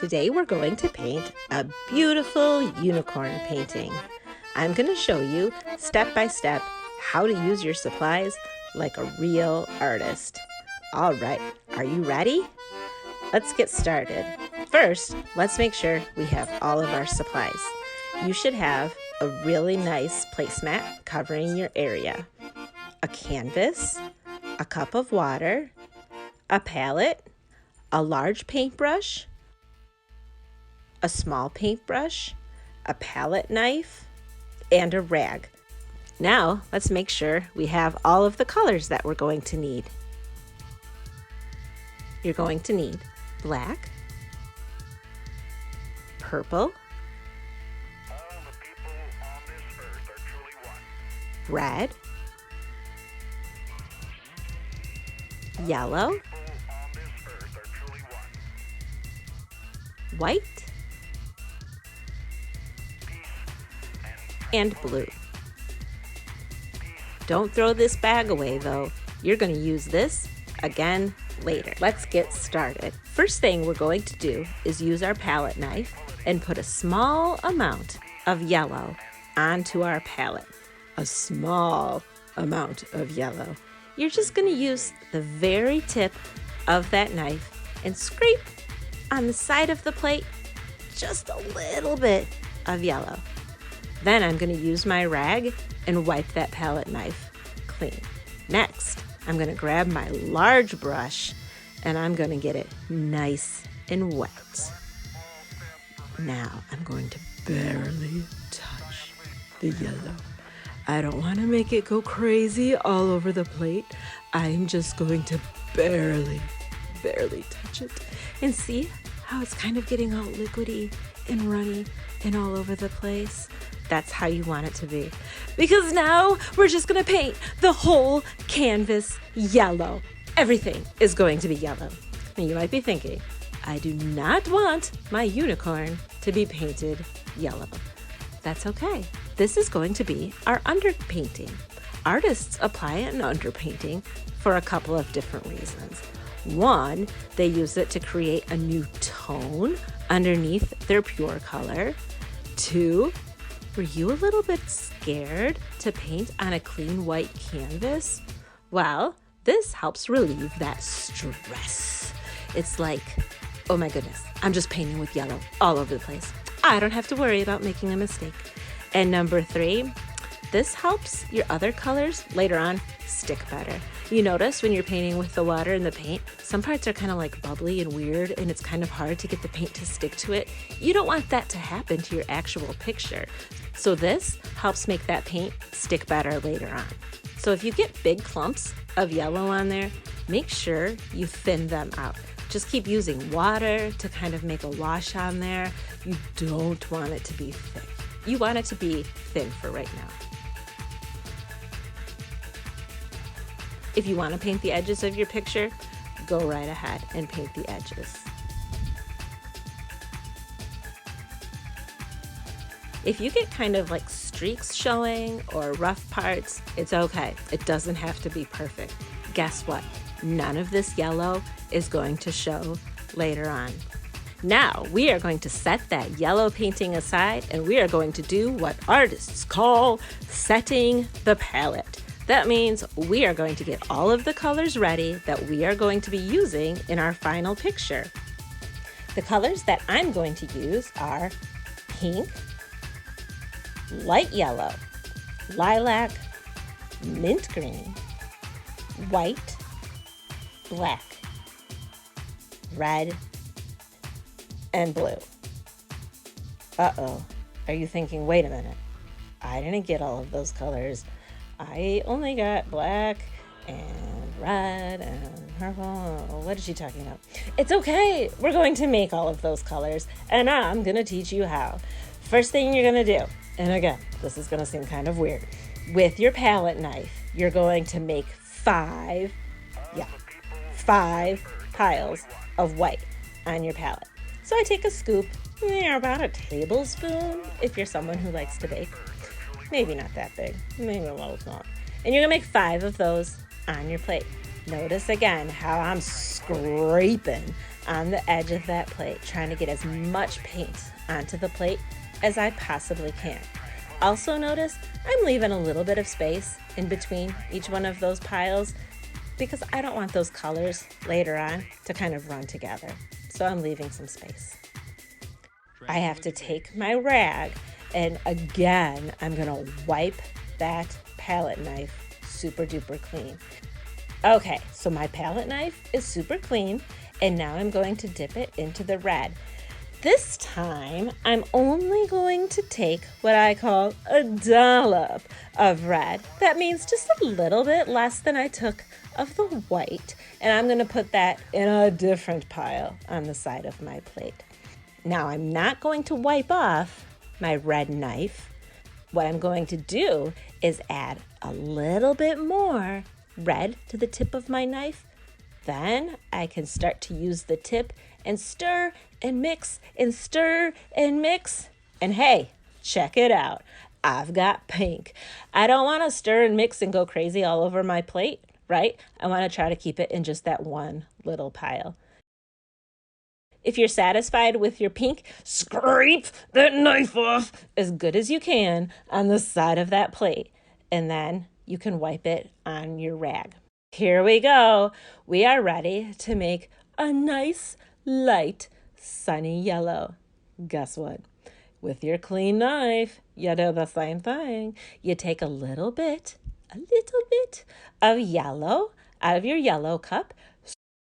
Today we're going to paint a beautiful unicorn painting. I'm going to show you step by step how to use your supplies like a real artist. All right, are you ready? Let's get started. First, let's make sure we have all of our supplies. You should have a really nice placemat covering your area, a canvas, a cup of water, a palette, a large paintbrush, a small paintbrush, a palette knife, and a rag. Now, let's make sure we have all of the colors that we're going to need. You're going to need black, purple, red, yellow, white, and blue. Don't throw this bag away though. You're going to use this again later. Let's get started. First thing we're going to do is use our palette knife and put a small amount of yellow onto our palette. A small amount of yellow. You're just going to use the very tip of that knife and scrape on the side of the plate just a little bit of yellow. Then I'm going to use my rag and wipe that palette knife clean. Next, I'm going to grab my large brush and I'm going to get it nice and wet. Now I'm going to barely touch the yellow. I don't want to make it go crazy all over the plate. I'm just going to barely touch it. And see how it's kind of getting all liquidy and runny and all over the place? That's how you want it to be. Because now we're just going to paint the whole canvas yellow. Everything is going to be yellow. And you might be thinking, I do not want my unicorn to be painted yellow. That's okay. This is going to be our underpainting. Artists apply an underpainting for a couple of different reasons. One, they use it to create a new tone underneath their pure color. Two, were you a little bit scared to paint on a clean white canvas? Well, this helps relieve that stress. It's like, oh my goodness, I'm just painting with yellow all over the place. I don't have to worry about making a mistake. And number three, this helps your other colors later on stick better. You notice when you're painting with the water and the paint, some parts are kind of like bubbly and weird and it's kind of hard to get the paint to stick to it. You don't want that to happen to your actual picture. So this helps make that paint stick better later on. So if you get big clumps of yellow on there, make sure you thin them out. Just keep using water to kind of make a wash on there. You don't want it to be thick. You want it to be thin for right now. If you want to paint the edges of your picture, go right ahead and paint the edges. If you get kind of like streaks showing or rough parts, it's okay. It doesn't have to be perfect. Guess what? None of this yellow is going to show later on. Now we are going to set that yellow painting aside and we are going to do what artists call setting the palette. That means we are going to get all of the colors ready that we are going to be using in our final picture. The colors that I'm going to use are pink, light yellow, lilac, mint green, white, black, red, and blue. Uh-oh, are you thinking, wait a minute, I didn't get all of those colors. I only got black and red and purple. What is she talking about? It's okay. We're going to make all of those colors and I'm going to teach you how. First thing you're going to do, and again, this is going to seem kind of weird. With your palette knife, you're going to make five piles of white on your palette. So I take a scoop, about a tablespoon if you're someone who likes to bake. Maybe not that big, maybe a little small. And you're gonna make 5 of those on your plate. Notice again how I'm scraping on the edge of that plate, trying to get as much paint onto the plate as I possibly can. Also notice I'm leaving a little bit of space in between each one of those piles because I don't want those colors later on to kind of run together. So I'm leaving some space. I have to take my rag and again, I'm gonna wipe that palette knife super duper clean. Okay, so my palette knife is super clean and now I'm going to dip it into the red. This time, I'm only going to take what I call a dollop of red. That means just a little bit less than I took of the white. And I'm gonna put that in a different pile on the side of my plate. Now, I'm not going to wipe off my red knife. What I'm going to do is add a little bit more red to the tip of my knife. Then I can start to use the tip and stir and mix and stir and mix. And hey, check it out. I've got pink. I don't want to stir and mix and go crazy all over my plate, right? I want to try to keep it in just that one little pile. If you're satisfied with your pink, scrape that knife off as good as you can on the side of that plate. And then you can wipe it on your rag. Here we go. We are ready to make a nice, light, sunny yellow. Guess what? With your clean knife, you do the same thing. You take a little bit of yellow out of your yellow cup,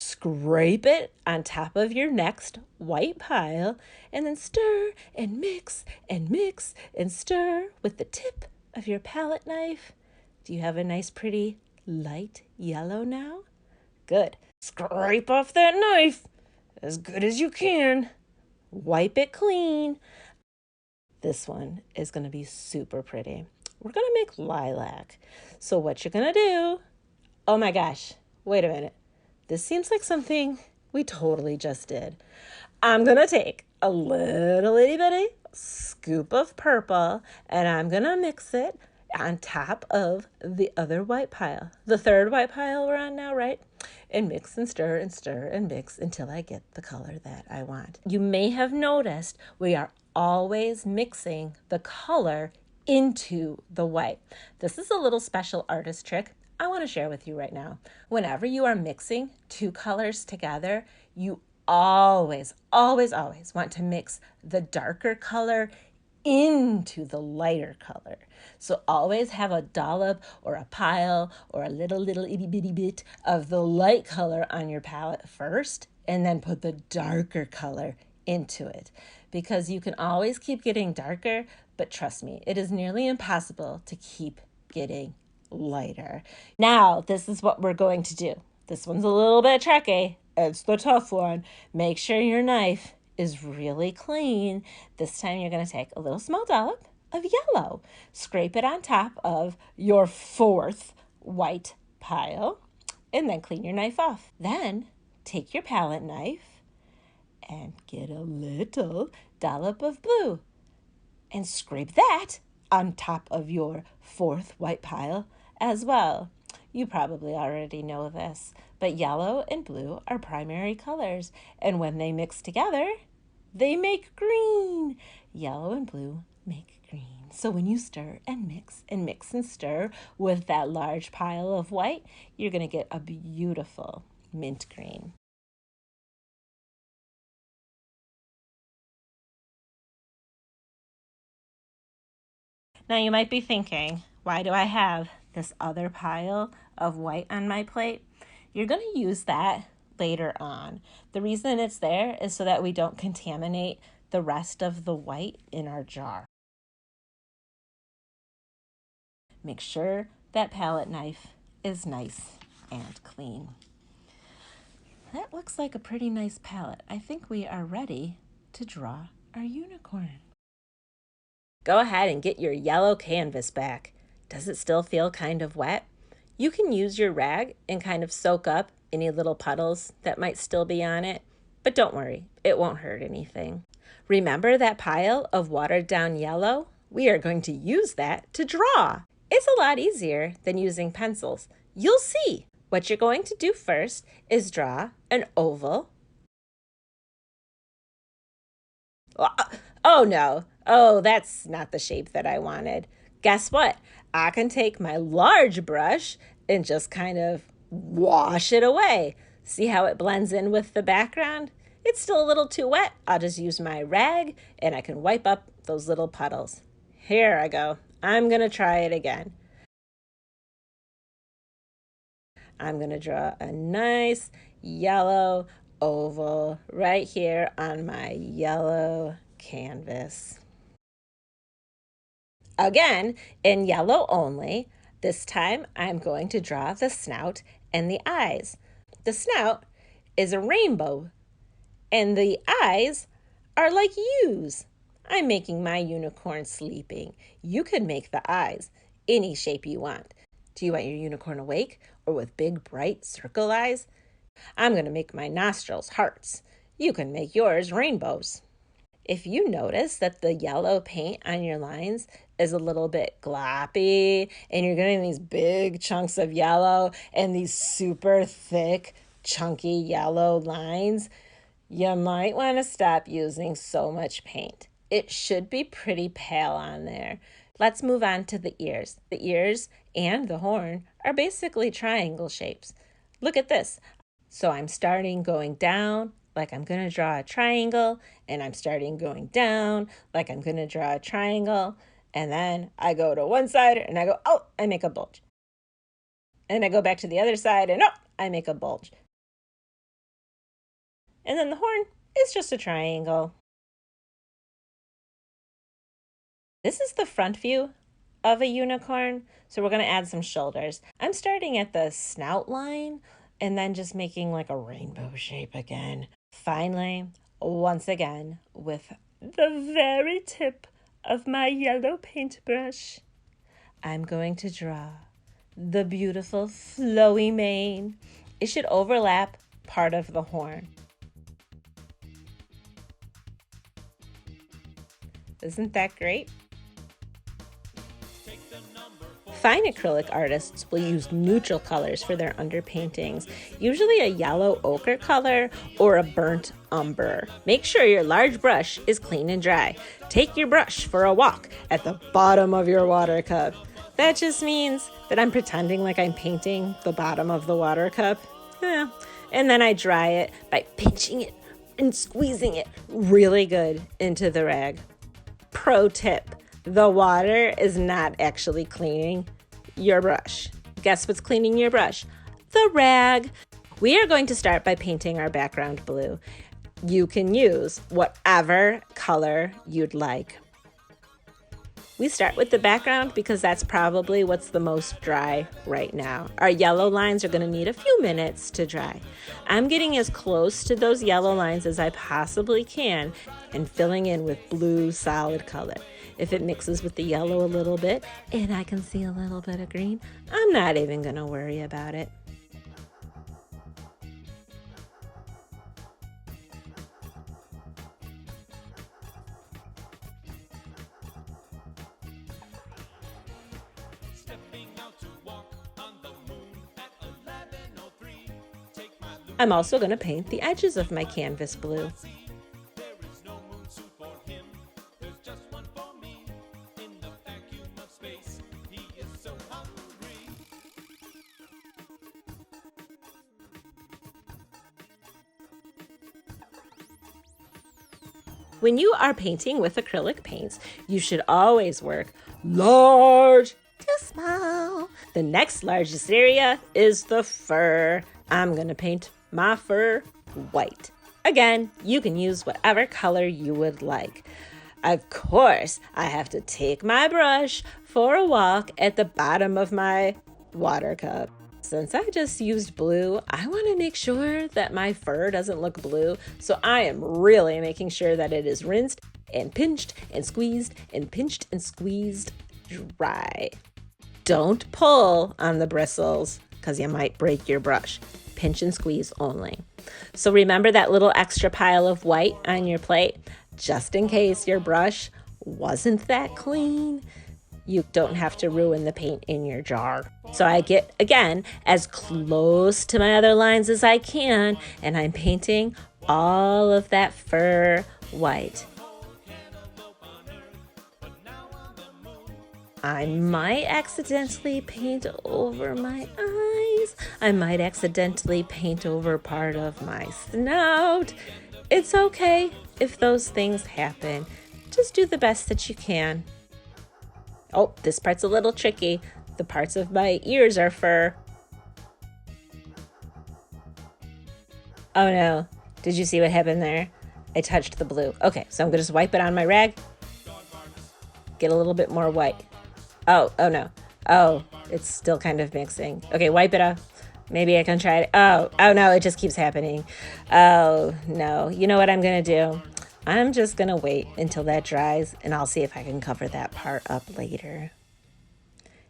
scrape it on top of your next white pile, and then stir and mix and mix and stir with the tip of your palette knife. Do you have a nice, pretty, light yellow now? Good. Scrape off that knife as good as you can. Wipe it clean. This one is going to be super pretty. We're going to make lilac. So what you're going to do, oh my gosh, wait a minute. This seems like something we totally just did. I'm going to take a little itty bitty scoop of purple and I'm going to mix it on top of the other white pile, the third white pile we're on now, right? And mix and stir and mix until I get the color that I want. You may have noticed we are always mixing the color into the white. This is a little special artist trick I want to share with you right now. Whenever you are mixing two colors together, you always want to mix the darker color into the lighter color. So always have a dollop or a pile or a little itty bitty bit of the light color on your palette first, and then put the darker color into it. Because you can always keep getting darker, but trust me, it is nearly impossible to keep getting lighter. Now, this is what we're going to do. This one's a little bit tricky. It's the tough one. Make sure your knife is really clean. This time you're going to take a little small dollop of yellow. Scrape it on top of your fourth white pile and then clean your knife off. Then take your palette knife and get a little dollop of blue and scrape that on top of your fourth white pile as well. You probably already know this, but yellow and blue are primary colors, and when they mix together, they make green. Yellow and blue make green. So when you stir and mix and mix and stir with that large pile of white, you're going to get a beautiful mint green. Now you might be thinking, why do I have this other pile of white on my plate? You're going to use that later on. The reason it's there is so that we don't contaminate the rest of the white in our jar. Make sure that palette knife is nice and clean. That looks like a pretty nice palette. I think we are ready to draw our unicorn. Go ahead and get your yellow canvas back. Does it still feel kind of wet? You can use your rag and kind of soak up any little puddles that might still be on it, but don't worry, it won't hurt anything. Remember that pile of watered down yellow? We are going to use that to draw. It's a lot easier than using pencils. You'll see What you're going to do first is draw an oval. Oh no, oh, that's not the shape that I wanted. Guess what? I can take my large brush and just kind of wash it away. See how it blends in with the background? It's still a little too wet. I'll just use my rag and I can wipe up those little puddles. Here I go. I'm gonna try it again. I'm gonna draw a nice yellow oval right here on my yellow canvas. Again, in yellow only. This time I'm going to draw the snout and the eyes. The snout is a rainbow and the eyes are like U's. I'm making my unicorn sleeping. You could make the eyes any shape you want. Do you want your unicorn awake or with big bright circle eyes? I'm going to make my nostrils hearts. You can make yours rainbows. If you notice that the yellow paint on your lines is a little bit gloppy and you're getting these big chunks of yellow and these super thick, chunky yellow lines, you might want to stop using so much paint. It should be pretty pale on there. Let's move on to the ears. The ears and the horn are basically triangle shapes. Look at this. So I'm starting going down like I'm going to draw a triangle, and I'm starting going down like I'm going to draw a triangle, and then I go to one side and I go, oh, I make a bulge. And I go back to the other side and oh, I make a bulge. And then the horn is just a triangle. This is the front view of a unicorn, so we're going to add some shoulders. I'm starting at the snout line and then just making like a rainbow shape again. Finally, once again, with the very tip of my yellow paintbrush, I'm going to draw the beautiful flowy mane. It should overlap part of the horn. Isn't that great? Fine acrylic artists will use neutral colors for their underpaintings, usually a yellow ochre color or a burnt umber. Make sure your large brush is clean and dry. Take your brush for a walk at the bottom of your water cup. That just means that I'm pretending like I'm painting the bottom of the water cup. And then I dry it by pinching it and squeezing it really good into the rag. Pro tip. The water is not actually cleaning your brush. Guess what's cleaning your brush? The rag. We are going to start by painting our background blue. You can use whatever color you'd like. We start with the background because that's probably what's the most dry right now. Our yellow lines are going to need a few minutes to dry. I'm getting as close to those yellow lines as I possibly can and filling in with blue solid color. If it mixes with the yellow a little bit and I can see a little bit of green, I'm not even going to worry about it. I'm also going to paint the edges of my canvas blue. When you are painting with acrylic paints, you should always work large to small. The next largest area is the fur. I'm going to paint my fur white. Again, you can use whatever color you would like. Of course, I have to take my brush for a walk at the bottom of my water cup. Since I just used blue, I want to make sure that my fur doesn't look blue, so I am really making sure that it is rinsed and pinched and squeezed and pinched and squeezed dry. Don't pull on the bristles because you might break your brush. Pinch and squeeze only. So remember that little extra pile of white on your plate, just in case your brush wasn't that clean. you don't have to ruin the paint in your jar. So I get, again, as close to my other lines as I can, and I'm painting all of that fur white. I might accidentally paint over my eyes. I might accidentally paint over part of my snout. It's okay if those things happen. Just do the best that you can. Oh, this part's a little tricky. The parts of my ears are fur. Oh no, did you see what happened there? I touched the blue. Okay, so I'm gonna just wipe it on my rag. Get a little bit more white. Oh no. Oh, it's still kind of mixing. Okay, wipe it off. Maybe I can try it. Oh no, it just keeps happening. Oh no, you know what I'm gonna do? I'm just gonna wait until that dries and I'll see if I can cover that part up later.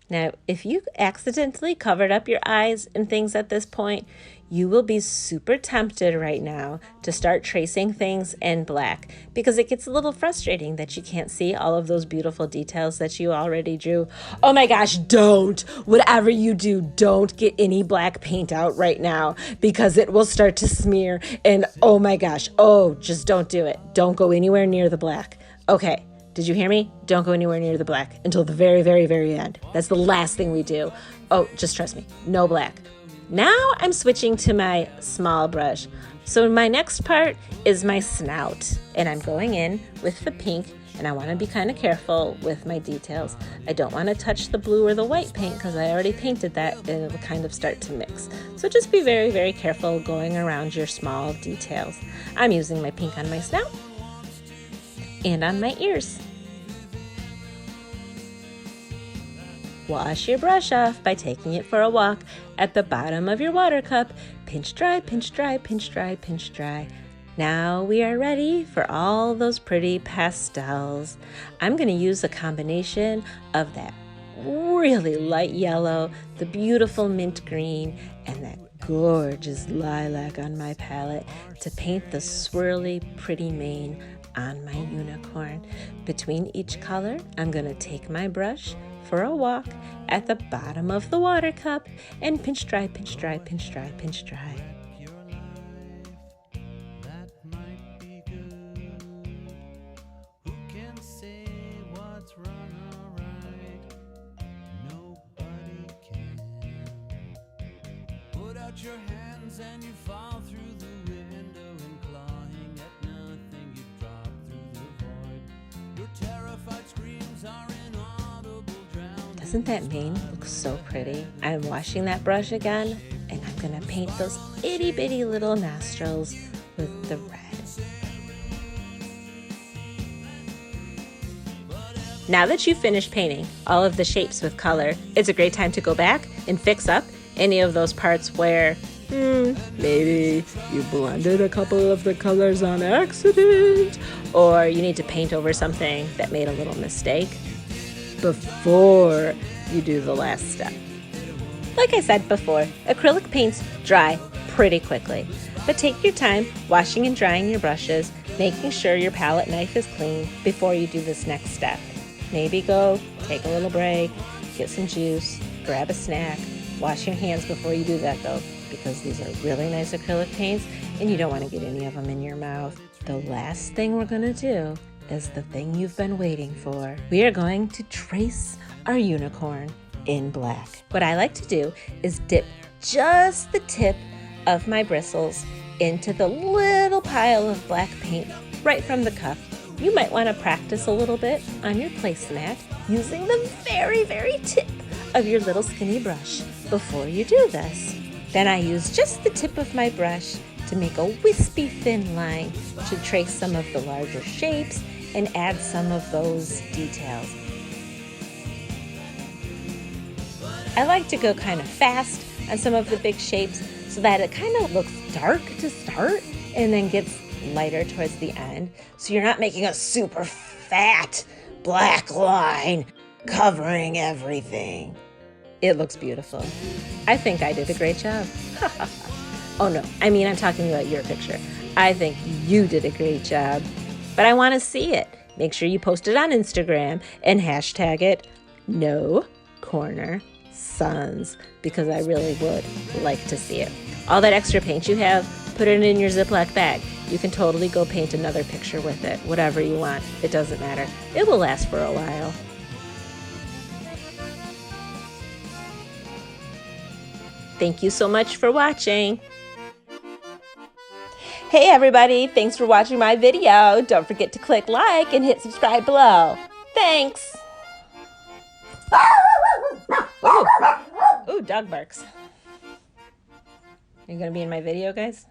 Now, if you accidentally covered up your eyes and things at this point, you will be super tempted right now to start tracing things in black because it gets a little frustrating that you can't see all of those beautiful details that you already drew. Oh my gosh, don't! Whatever you do, don't get any black paint out right now because it will start to smear and oh my gosh, just don't do it. Don't go anywhere near the black. Okay. Did you hear me? Don't go anywhere near the black until the very, very, very end. That's the last thing we do. Oh, just trust me, no black. Now I'm switching to my small brush. So my next part is my snout. And I'm going in with the pink, and I want to be kind of careful with my details. I don't want to touch the blue or the white paint because I already painted that and it'll kind of start to mix. So just be very, very careful going around your small details. I'm using my pink on my snout and on my ears. Wash your brush off by taking it for a walk at the bottom of your water cup. Pinch dry, pinch dry, pinch dry, pinch dry. Now we are ready for all those pretty pastels. I'm going to use a combination of that really light yellow, the beautiful mint green, and that gorgeous lilac on my palette to paint the swirly, pretty mane on my unicorn. Between each color, I'm going to take my brush for a walk at the bottom of the water cup and pinch dry, pinch dry, pinch dry, pinch dry. Your hands and you fall through the window and clawing at nothing, you drop through the void. Your terrified screams are inaudible, drowned. Doesn't that mane look so pretty? I'm washing that brush again and I'm gonna paint those itty bitty little nostrils with the red. Now that you've finished painting all of the shapes with color, it's a great time to go back and fix up any of those parts where maybe you blended a couple of the colors on accident, or you need to paint over something that made a little mistake before you do the last step. Like I said before, acrylic paints dry pretty quickly, but take your time washing and drying your brushes, making sure your palette knife is clean before you do this next step. Maybe go take a little break, get some juice, grab a snack. Wash your hands before you do that though, because these are really nice acrylic paints and you don't want to get any of them in your mouth. The last thing we're going to do is the thing you've been waiting for. We are going to trace our unicorn in black. What I like to do is dip just the tip of my bristles into the little pile of black paint right from the cup. You might want to practice a little bit on your placemat using the very, very tip of your little skinny brush before you do this. Then I use just the tip of my brush to make a wispy thin line to trace some of the larger shapes and add some of those details. I like to go kind of fast on some of the big shapes so that it kind of looks dark to start and then gets lighter towards the end. So you're not making a super fat black line covering everything. It looks beautiful. I think I did a great job. Oh no, I mean I'm talking about your picture. I think you did a great job, but I want to see it. Make sure you post it on Instagram and hashtag it No corner suns, because I really would like to see it. All that extra paint you have, put it in your Ziploc bag. You can totally go paint another picture with it, whatever you want. It doesn't matter. It will last for a while. Thank you so much for watching. Hey everybody, thanks for watching my video. Don't forget to click like and hit subscribe below. Thanks. Ooh, dog barks. Are you gonna be in my video, guys?